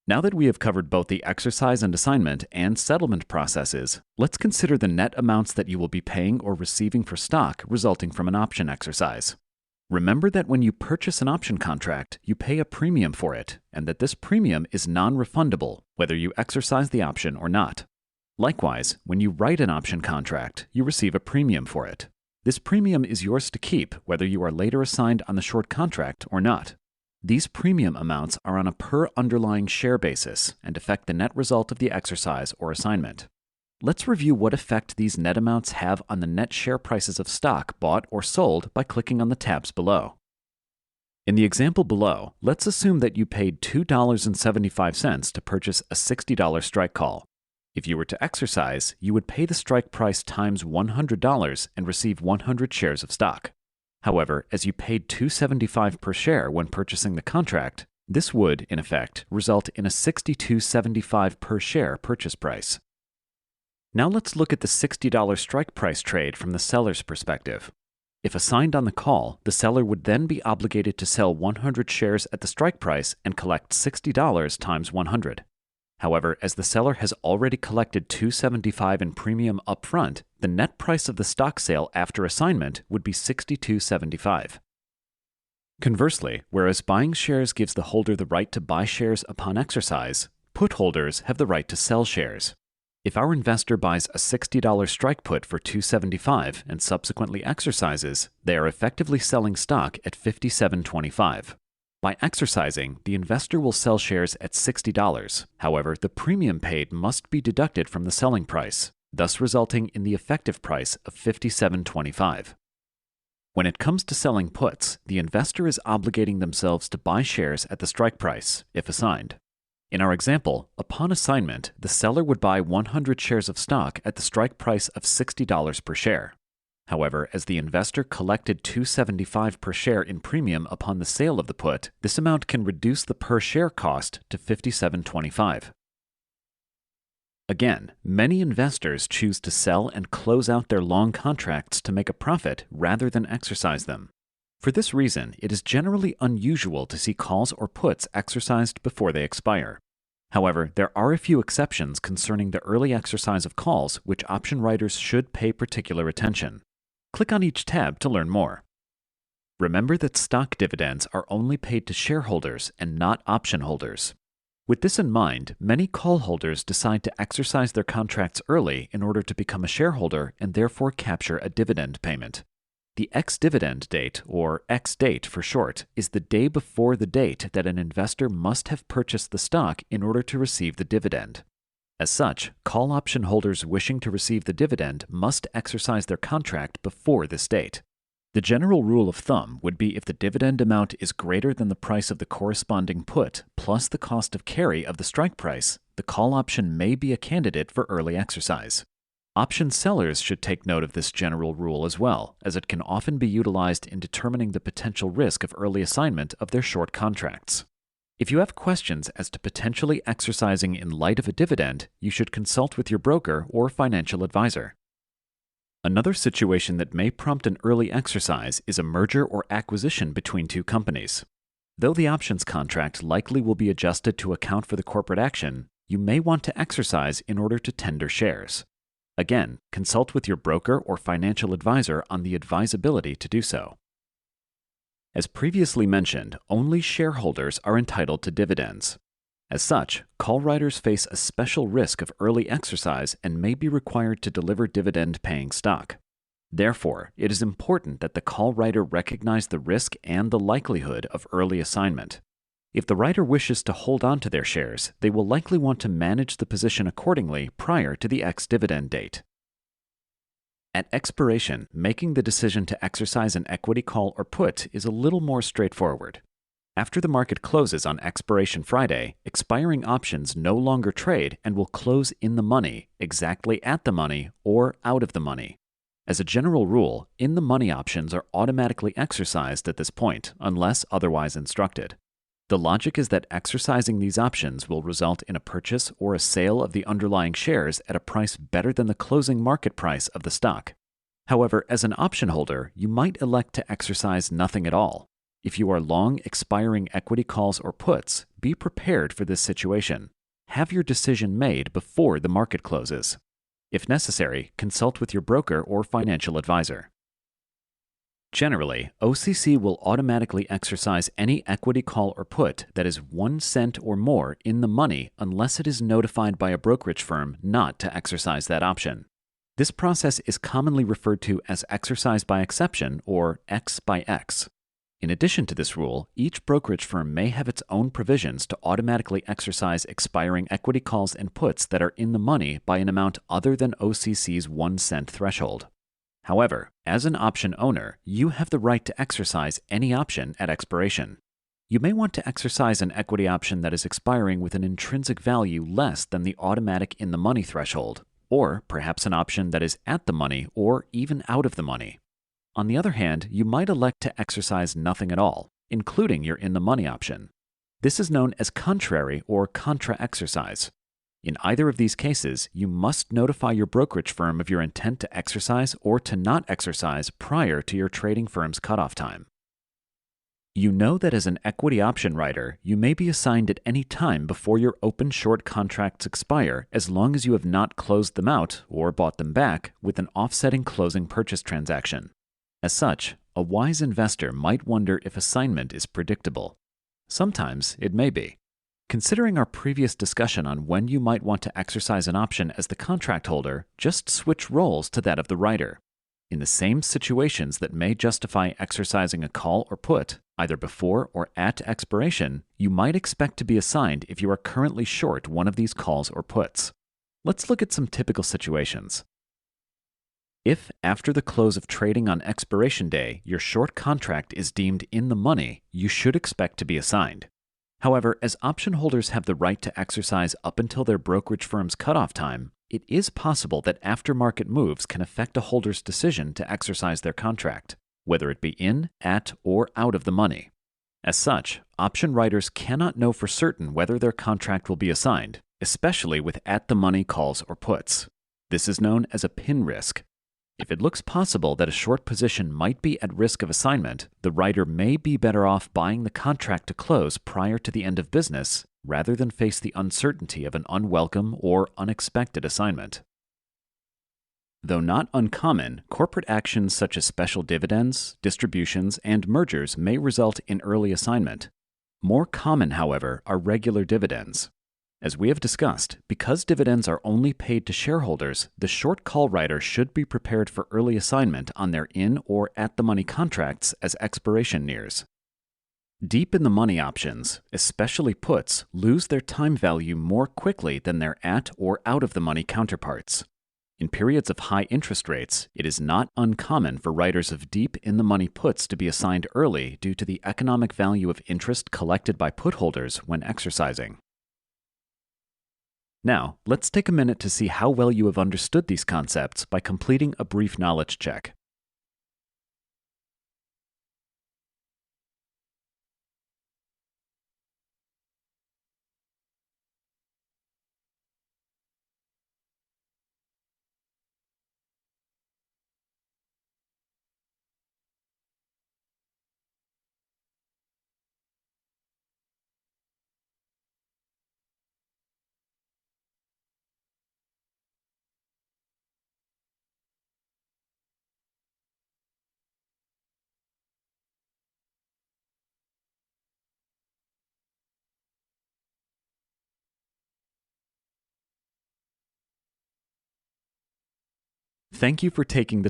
Now that we have covered both the exercise and assignment and settlement processes, let's consider the net amounts that you will be paying or receiving for stock resulting from an option exercise. Remember that when you purchase an option contract, you pay a premium for it, and that this premium is non-refundable whether you exercise the option or not. Likewise, when you write an option contract, you receive a premium for it. This premium is yours to keep whether you are later assigned on the short contract or not. These premium amounts are on a per underlying share basis and affect the net result of the exercise or assignment. Let's review what effect these net amounts have on the net share prices of stock bought or sold by clicking on the tabs below. In the example below, let's assume that you paid $2.75 to purchase a $60 strike call. If you were to exercise, you would pay the strike price times $100 and receive 100 shares of stock. However, as you paid $2.75 per share when purchasing the contract, this would, in effect, result in a $62.75 per share purchase price. Now let's look at the $60 strike price trade from the seller's perspective. If assigned on the call, the seller would then be obligated to sell 100 shares at the strike price and collect $60 times 100. However, as the seller has already collected $2.75 in premium upfront, the net price of the stock sale after assignment would be $62.75. Conversely, whereas buying shares gives the holder the right to buy shares upon exercise, put holders have the right to sell shares. If our investor buys a $60 strike put for $2.75 and subsequently exercises, they are effectively selling stock at $57.25. By exercising, the investor will sell shares at $60. However, the premium paid must be deducted from the selling price, thus resulting in the effective price of $57.25. When it comes to selling puts, the investor is obligating themselves to buy shares at the strike price, if assigned. In our example, upon assignment, the seller would buy 100 shares of stock at the strike price of $60 per share. However, as the investor collected $2.75 per share in premium upon the sale of the put, this amount can reduce the per share cost to $57.25. Again, many investors choose to sell and close out their long contracts to make a profit rather than exercise them. For this reason, it is generally unusual to see calls or puts exercised before they expire. However, there are a few exceptions concerning the early exercise of calls which option writers should pay particular attention. Click on each tab to learn more. Remember that stock dividends are only paid to shareholders and not option holders. With this in mind, many call holders decide to exercise their contracts early in order to become a shareholder and therefore capture a dividend payment. The ex-dividend date, or ex-date for short, is the day before the date that an investor must have purchased the stock in order to receive the dividend. As such, call option holders wishing to receive the dividend must exercise their contract before this date. The general rule of thumb would be if the dividend amount is greater than the price of the corresponding put plus the cost of carry of the strike price, the call option may be a candidate for early exercise. Option sellers should take note of this general rule as well, as it can often be utilized in determining the potential risk of early assignment of their short contracts. If you have questions as to potentially exercising in light of a dividend, you should consult with your broker or financial advisor. Another situation that may prompt an early exercise is a merger or acquisition between two companies. Though the options contract likely will be adjusted to account for the corporate action, you may want to exercise in order to tender shares. Again, consult with your broker or financial advisor on the advisability to do so. As previously mentioned, only shareholders are entitled to dividends. As such, call writers face a special risk of early exercise and may be required to deliver dividend-paying stock. Therefore, it is important that the call writer recognize the risk and the likelihood of early assignment. If the writer wishes to hold on to their shares, they will likely want to manage the position accordingly prior to the ex-dividend date. At expiration, making the decision to exercise an equity call or put is a little more straightforward. After the market closes on expiration Friday, expiring options no longer trade and will close in the money, exactly at the money, or out of the money. As a general rule, in-the-money options are automatically exercised at this point, unless otherwise instructed. The logic is that exercising these options will result in a purchase or a sale of the underlying shares at a price better than the closing market price of the stock. However, as an option holder, you might elect to exercise nothing at all. If you are long expiring equity calls or puts, be prepared for this situation. Have your decision made before the market closes. If necessary, consult with your broker or financial advisor. Generally, OCC will automatically exercise any equity call or put that is 1 cent or more in the money unless it is notified by a brokerage firm not to exercise that option. This process is commonly referred to as exercise by exception or X by X. In addition to this rule, each brokerage firm may have its own provisions to automatically exercise expiring equity calls and puts that are in the money by an amount other than OCC's 1 cent threshold. However, as an option owner, you have the right to exercise any option at expiration. You may want to exercise an equity option that is expiring with an intrinsic value less than the automatic in-the-money threshold, or perhaps an option that is at the money or even out of the money. On the other hand, you might elect to exercise nothing at all, including your in-the-money option. This is known as contrary or contra-exercise. In either of these cases, you must notify your brokerage firm of your intent to exercise or to not exercise prior to your trading firm's cutoff time. You know that as an equity option writer, you may be assigned at any time before your open short contracts expire as long as you have not closed them out or bought them back with an offsetting closing purchase transaction. As such, a wise investor might wonder if assignment is predictable. Sometimes it may be. Considering our previous discussion on when you might want to exercise an option as the contract holder, just switch roles to that of the writer. In the same situations that may justify exercising a call or put, either before or at expiration, you might expect to be assigned if you are currently short one of these calls or puts. Let's look at some typical situations. If, after the close of trading on expiration day, your short contract is deemed in the money, you should expect to be assigned. However, as option holders have the right to exercise up until their brokerage firm's cutoff time, it is possible that after-market moves can affect a holder's decision to exercise their contract, whether it be in, at, or out of the money. As such, option writers cannot know for certain whether their contract will be assigned, especially with at-the-money calls or puts. This is known as a pin risk. If it looks possible that a short position might be at risk of assignment, the writer may be better off buying the contract to close prior to the end of business rather than face the uncertainty of an unwelcome or unexpected assignment. Though not uncommon, corporate actions such as special dividends, distributions, and mergers may result in early assignment. More common, however, are regular dividends. As we have discussed, because dividends are only paid to shareholders, the short call writer should be prepared for early assignment on their in or at-the-money contracts as expiration nears. Deep in the money options, especially puts, lose their time value more quickly than their at or out of the money counterparts. In periods of high interest rates, it is not uncommon for writers of deep in the money puts to be assigned early due to the economic value of interest collected by put holders when exercising. Now, let's take a minute to see how well you have understood these concepts by completing a brief knowledge check. Thank you for taking the